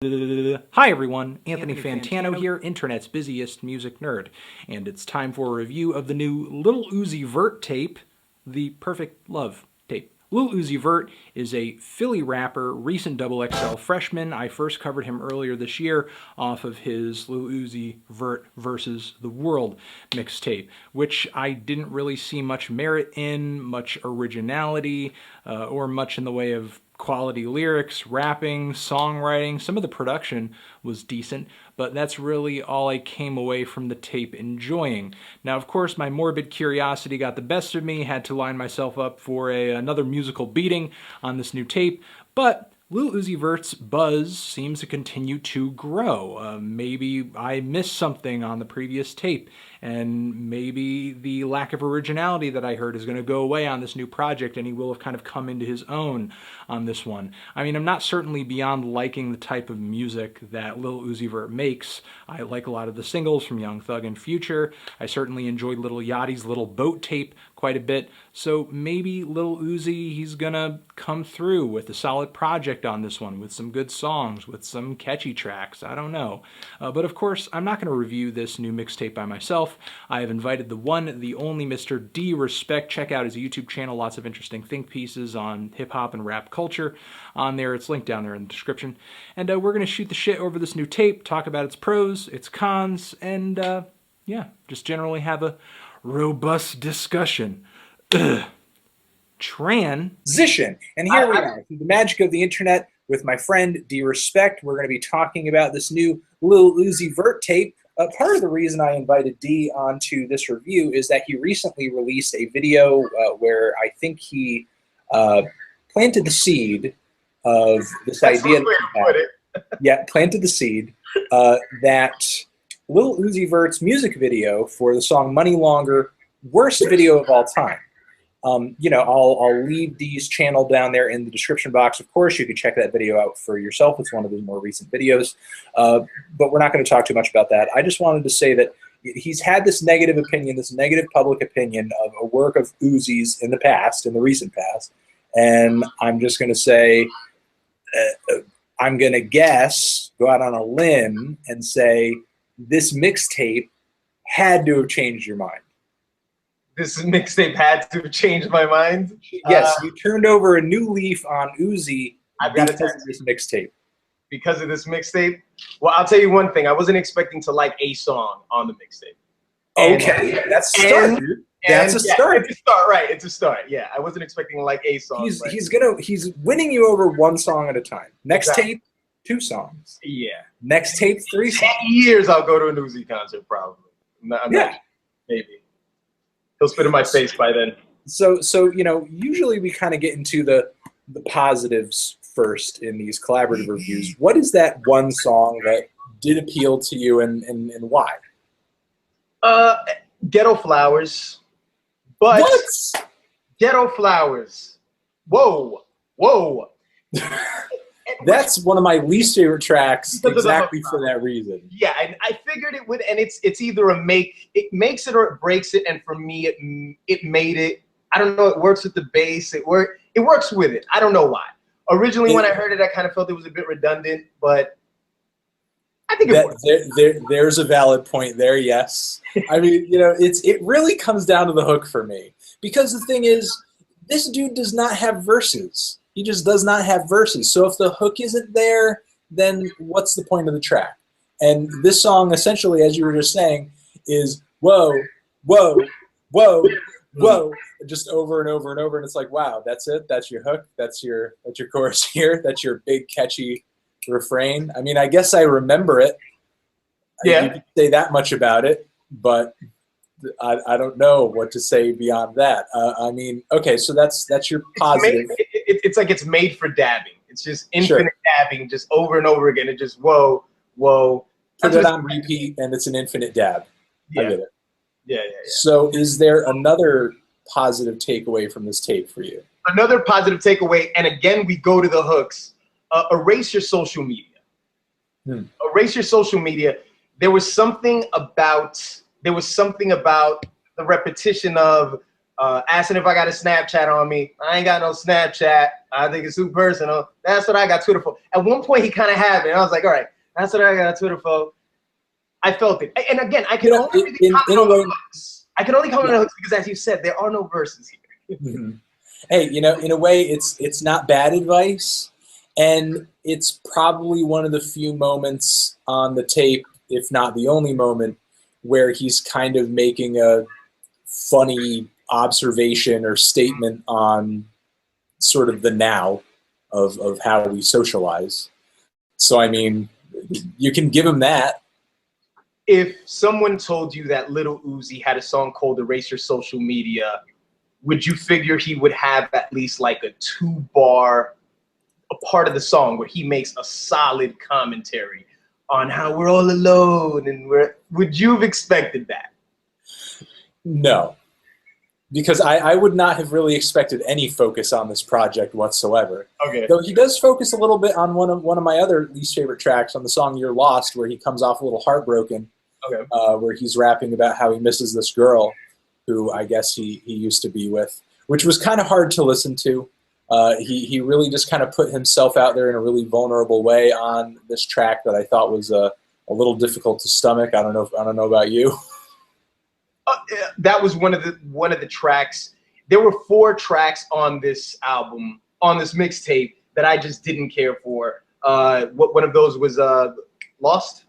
Hi everyone, Anthony Fantano here, internet's busiest music nerd, and it's time for a review of the new Lil Uzi Vert tape, The Perfect Love tape. Lil Uzi Vert is a Philly rapper, recent Double XL freshman. I first covered him earlier this year off of his Lil Uzi Vert versus the World mixtape, which I didn't really see much merit in, much originality, or much in the way of quality lyrics, rapping, songwriting. Some of the production was decent, but that's really all I came away from the tape enjoying. Now, of course, my morbid curiosity got the best of me, had to line myself up for another musical beating on this new tape, but Lil Uzi Vert's buzz seems to continue to grow. Maybe I missed something on the previous tape, and maybe the lack of originality that I heard is going to go away on this new project, and he will have kind of come into his own on this one. I mean, I'm not certainly beyond liking the type of music that Lil Uzi Vert makes. I like a lot of the singles from Young Thug and Future. I certainly enjoyed Lil Yachty's Little Boat tape quite a bit, so maybe Lil Uzi, he's gonna come through with a solid project on this one, with some good songs, with some catchy tracks, I don't know. But of course, I'm not gonna review this new mixtape by myself. I have invited the one, the only Mr. D Respect. Check out his YouTube channel, lots of interesting think pieces on hip-hop and rap culture on there. It's linked down there in the description. And we're gonna shoot the shit over this new tape, talk about its pros, its cons, and yeah, just generally have a robust discussion. Transition. And here we are, through the magic of the internet, with my friend D Respect. We're going to be talking about this new Lil Uzi Vert tape. Part of the reason I invited D onto this review is that he recently released a video where I think he planted the seed of this idea. Yeah, planted the seed that Lil Uzi Vert's music video for the song Money Longer, worst video of all time. You know, I'll leave D's channel down there in the description box. Of course, you can check that video out for yourself. It's one of his more recent videos. But we're not going to talk too much about that. I just wanted to say that he's had this negative opinion, this negative public opinion of a work of Uzi's in the past, in the recent past. And I'm just going to say, I'm going to guess, go out on a limb and say, this mixtape had to have changed your mind. This mixtape had to change my mind. Yes, you turned over a new leaf on Uzi because of this mixtape. Because of this mixtape? Well, I'll tell you one thing. I wasn't expecting to like a song on the mixtape. Okay, that's a start, dude. That's a start. It's a start, right? It's a start. Yeah, I wasn't expecting to like a song. He's winning you over one song at a time. Next tape, 2 songs. Yeah. Next tape, 3 songs. 10 years I'll go to a Uzi concert probably. Maybe. He'll spit in my face by then. So you know, usually we kind of get into the positives first in these collaborative reviews. What is that one song that did appeal to you, and why? Ghetto Flowers. But what? Ghetto Flowers. Whoa. That's one of my least favorite tracks, exactly for that reason. Yeah, I figured it would, and it's either it makes it or it breaks it, and for me, it made it. I don't know. It works with the bass. It works with it. I don't know why. Originally, when I heard it, I kind of felt it was a bit redundant, but I think it works. There's a valid point there. Yes, I mean, you know, it really comes down to the hook for me, because the thing is, this dude does not have verses. He just does not have verses. So if the hook isn't there, then what's the point of the track? And this song, essentially, as you were just saying, is whoa, whoa, whoa, whoa, just over and over and over. And it's like, wow, that's it? That's your hook? That's your chorus here? That's your big, catchy refrain? I mean, I guess I remember it. Yeah. You could say that much about it, but I don't know what to say beyond that. I mean, okay, so that's your positive. It's like it's made for dabbing. It's just infinite dabbing, just over and over again. It just whoa. Put it on repeat, and it's an infinite dab. Yeah. I get it. Yeah. So is there another positive takeaway from this tape for you? Another positive takeaway, and again, we go to the hooks. Erase your social media. Erase your social media. There was something about the repetition of asking if I got a Snapchat on me. I ain't got no Snapchat. I think it's too personal. That's what I got Twitter for. At one point, he kind of had it. I was like, all right, that's what I got Twitter for. I felt it. And again, I can only really comment on the hooks. I can only comment on the hooks because, as you said, there are no verses here. Mm-hmm. Hey, you know, in a way, it's not bad advice, and it's probably one of the few moments on the tape, if not the only moment, where he's kind of making a funny observation or statement on sort of the now of how we socialize. So, I mean, you can give him that. If someone told you that Lil Uzi had a song called Erase Your Social Media, would you figure he would have at least like a 2-bar, a part of the song where he makes a solid commentary on how we're all alone and would you have expected that? No, because I would not have really expected any focus on this project whatsoever. Okay. Though he does focus a little bit on one of my other least favorite tracks on the song You're Lost, where he comes off a little heartbroken. Okay. Where he's rapping about how he misses this girl who I guess he used to be with, which was kind of hard to listen to. He really just kind of put himself out there in a really vulnerable way on this track that I thought was a little difficult to stomach. I don't know about you. That was one of the tracks. There were 4 tracks on this album, on this mixtape, that I just didn't care for. One of those was Lost.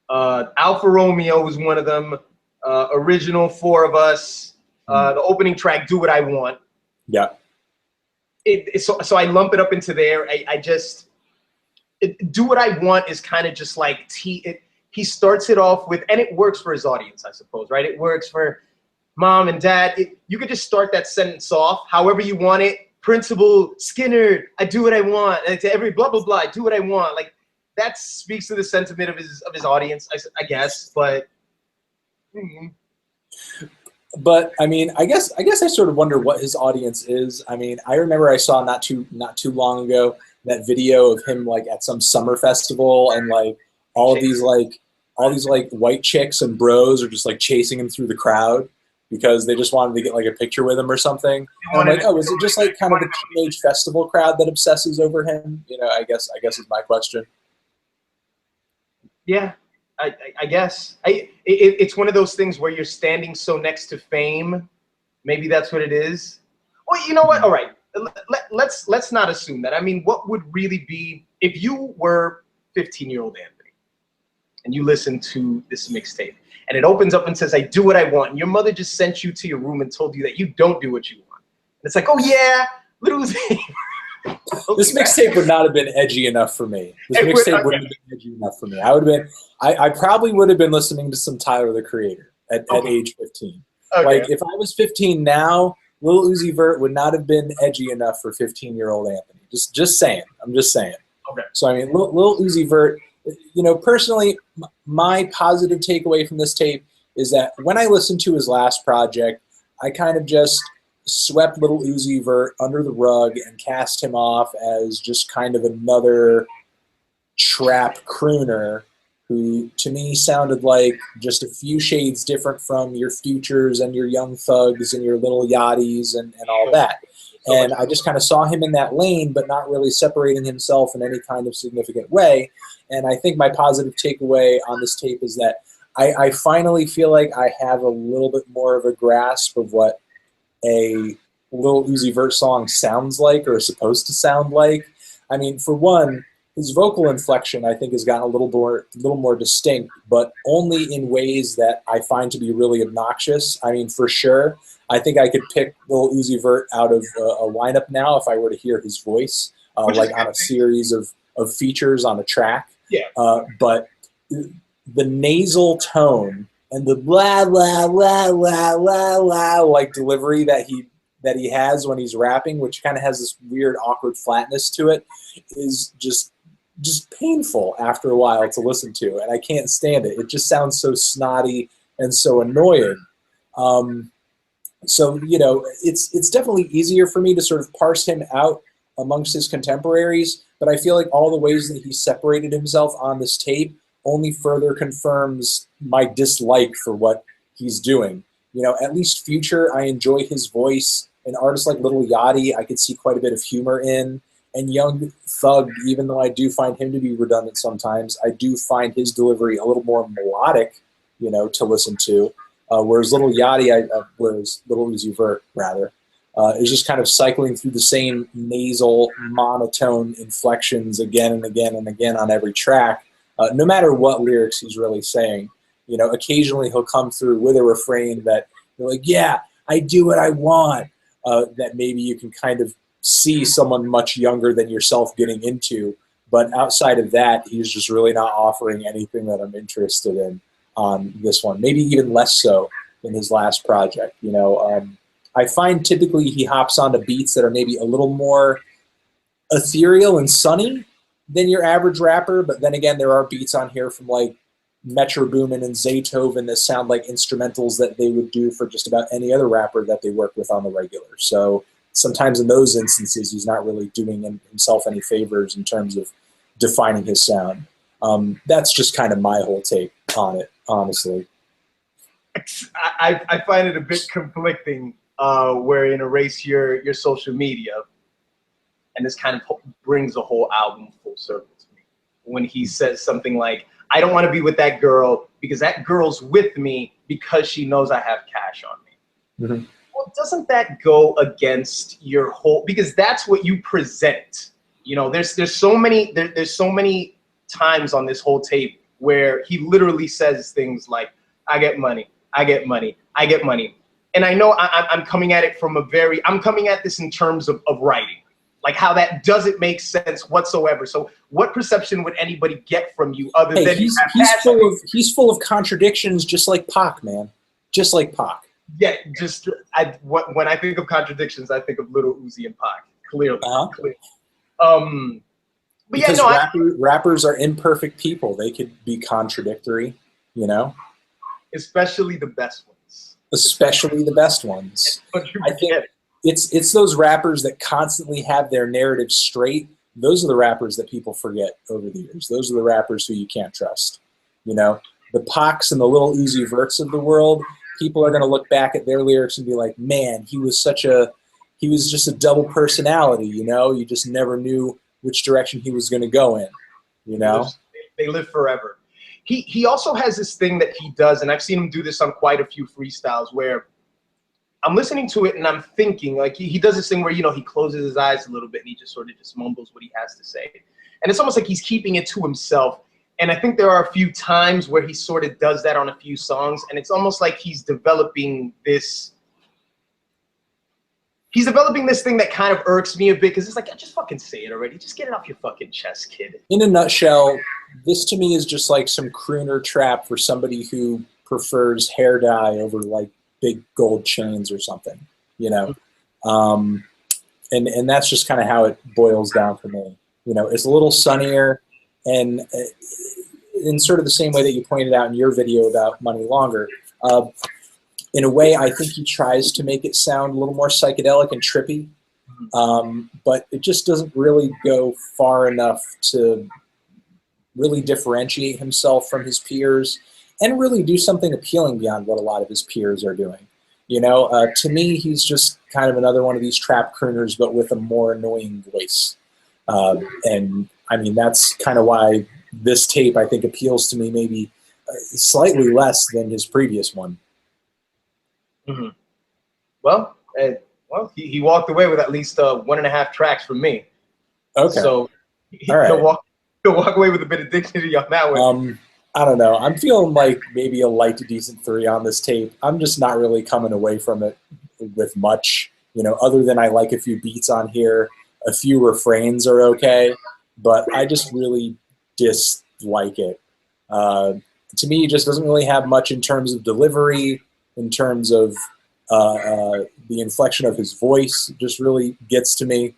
Alpha Romeo was one of them. Original 4 of Us. The opening track, Do What I Want. Yeah. So I lump it up into there. Do What I Want is kind of just like he starts it off with, and it works for his audience, I suppose, right? It works for mom and dad. You could just start that sentence off however you want it. Principal Skinner, I do what I want. And to every blah blah blah, I do what I want. Like that speaks to the sentiment of his audience, I guess. But But I mean, I guess I sort of wonder what his audience is. I mean, I remember I saw not too long ago that video of him like at some summer festival, and like all these white chicks and bros are just like chasing him through the crowd because they just wanted to get like a picture with him or something. And I'm like, oh, is it just like kind of the teenage festival crowd that obsesses over him? You know, I guess is my question. Yeah. I guess it's one of those things where you're standing so next to fame. Maybe that's what it is. Well, you know what? All right, let's not assume that. I mean, what would really be if you were 15-year-old Anthony and you listen to this mixtape and it opens up and says, "I do what I want," and your mother just sent you to your room and told you that you don't do what you want. And it's like, oh yeah, Lil Uzi. This mixtape would not have been edgy enough for me. This mixtape wouldn't have been edgy enough for me. I probably would have been listening to some Tyler, the Creator at age 15. Okay. Like if I was 15 now, Lil Uzi Vert would not have been edgy enough for 15-year-old Anthony. Just saying. I'm just saying. Okay. So I mean, Lil Uzi Vert, you know, personally, my positive takeaway from this tape is that when I listened to his last project, I kind of just swept Lil Uzi Vert under the rug and cast him off as just kind of another trap crooner who to me sounded like just a few shades different from your Futures and your Young Thugs and your Lil Yachty's and all that. And I just kind of saw him in that lane, but not really separating himself in any kind of significant way. And I think my positive takeaway on this tape is that I finally feel like I have a little bit more of a grasp of what a Lil Uzi Vert song sounds like or is supposed to sound like. I mean, for one, his vocal inflection I think has gotten a little more distinct, but only in ways that I find to be really obnoxious. I mean, for sure, I think I could pick Lil Uzi Vert out of a lineup now if I were to hear his voice, like on a series of features on a track. Yeah. But the nasal tone and the blah blah blah blah blah blah like delivery that he has when he's rapping, which kind of has this weird awkward flatness to it, is just painful after a while to listen to, and I can't stand it. It just sounds so snotty and so annoying. So you know, it's definitely easier for me to sort of parse him out amongst his contemporaries, but I feel like all the ways that he separated himself on this tape only further confirms my dislike for what he's doing. You know, at least Future, I enjoy his voice. An artist like Lil Yachty, I could see quite a bit of humor in. And Young Thug, even though I do find him to be redundant sometimes, I do find his delivery a little more melodic, you know, to listen to. Whereas Lil Yachty, whereas Lil Uzi Vert, rather, is just kind of cycling through the same nasal, monotone inflections again and again and again on every track, no matter what lyrics he's really saying. You know, occasionally he'll come through with a refrain that you're like, yeah, I do what I want, that maybe you can kind of see someone much younger than yourself getting into. But outside of that, he's just really not offering anything that I'm interested in on this one. Maybe even less so than his last project. You know, I find typically he hops onto beats that are maybe a little more ethereal and sunny than your average rapper. But then again, there are beats on here from like Metro Boomin and Zaytoven that sound like instrumentals that they would do for just about any other rapper that they work with on the regular. So sometimes in those instances, he's not really doing himself any favors in terms of defining his sound. That's just kind of my whole take on it, honestly. I find it a bit conflicting where in erase your social media, and this kind of brings the whole album full circle to me. When he says something like, I don't want to be with that girl because that girl's with me because she knows I have cash on me. Mm-hmm. Well, doesn't that go against your whole, because that's what you present. You know, there's so many times on this whole tape where he literally says things like, I get money, I get money, I get money. And I know I'm coming at it from I'm coming at this in terms of writing, like how that doesn't make sense whatsoever. So what perception would anybody get from you other than he's full of contradictions, just like Pac, man, just like Pac. Yeah, when I think of contradictions, I think of Lil Uzi and Pac, clearly. Clearly. But because yeah, no, rappers are imperfect people. They could be contradictory, you know? Especially the best ones. Especially the best ones. I think it's those rappers that constantly have their narrative straight. Those are the rappers that people forget over the years. Those are the rappers who you can't trust. You know? The Pacs and the Lil Uzi Verts of the world, people are going to look back at their lyrics and be like, man, he was just a double personality, you know? You just never knew which direction he was going to go in, you know? They live forever. He also has this thing that he does, and I've seen him do this on quite a few freestyles, where I'm listening to it and I'm thinking, like, he does this thing where, you know, he closes his eyes a little bit and he just sort of just mumbles what he has to say. And it's almost like he's keeping it to himself. And I think there are a few times where he sort of does that on a few songs, and it's almost like he's developing this thing that kind of irks me a bit, because it's like, just fucking say it already. Just get it off your fucking chest, kid. In a nutshell, this to me is just like some crooner trap for somebody who prefers hair dye over like big gold chains or something, you know? And that's just kind of how it boils down for me. You know, it's a little sunnier, and in sort of the same way that you pointed out in your video about Money Longer, in a way, I think he tries to make it sound a little more psychedelic and trippy, but it just doesn't really go far enough to really differentiate himself from his peers and really do something appealing beyond what a lot of his peers are doing. You know, to me, he's just kind of another one of these trap crooners, but with a more annoying voice. And I mean, that's kind of why this tape, I think, appeals to me maybe slightly less than his previous one. Mm-hmm. Well, he walked away with at least 1.5 tracks from me. Okay. So he'll walk away with a bit of dignity on that one. I don't know. I'm feeling like maybe a light to decent 3 on this tape. I'm just not really coming away from it with much, you know, other than I like a few beats on here. A few refrains are okay, but I just really dislike it. To me, it just doesn't really have much in terms of delivery, in terms of the inflection of his voice. It just really gets to me.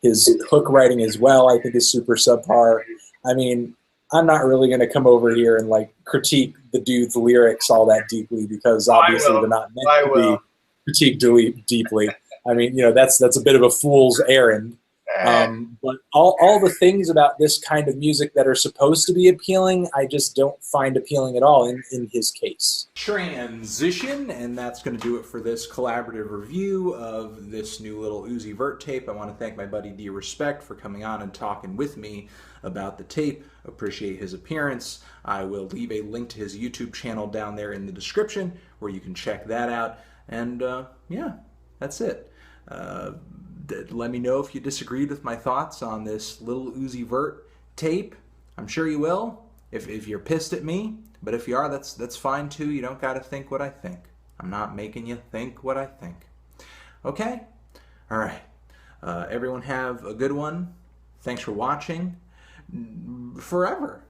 His hook writing as well, I think, is super subpar. I mean, I'm not really going to come over here and like critique the dude's lyrics all that deeply, because obviously they're not meant to be critiqued deeply. I mean, you know, that's a bit of a fool's errand. But all the things about this kind of music that are supposed to be appealing, I just don't find appealing at all in his case. Transition, and that's going to do it for this collaborative review of this new Lil Uzi Vert tape. I want to thank my buddy D Respect for coming on and talking with me about the tape. Appreciate his appearance. I will leave a link to his YouTube channel down there in the description where you can check that out. And yeah, that's it. Let me know if you disagreed with my thoughts on this Lil Uzi Vert tape. I'm sure you will, if you're pissed at me. But if you are, that's fine too. You don't got to think what I think. I'm not making you think what I think. Okay? All right. Everyone have a good one. Thanks for watching. Forever.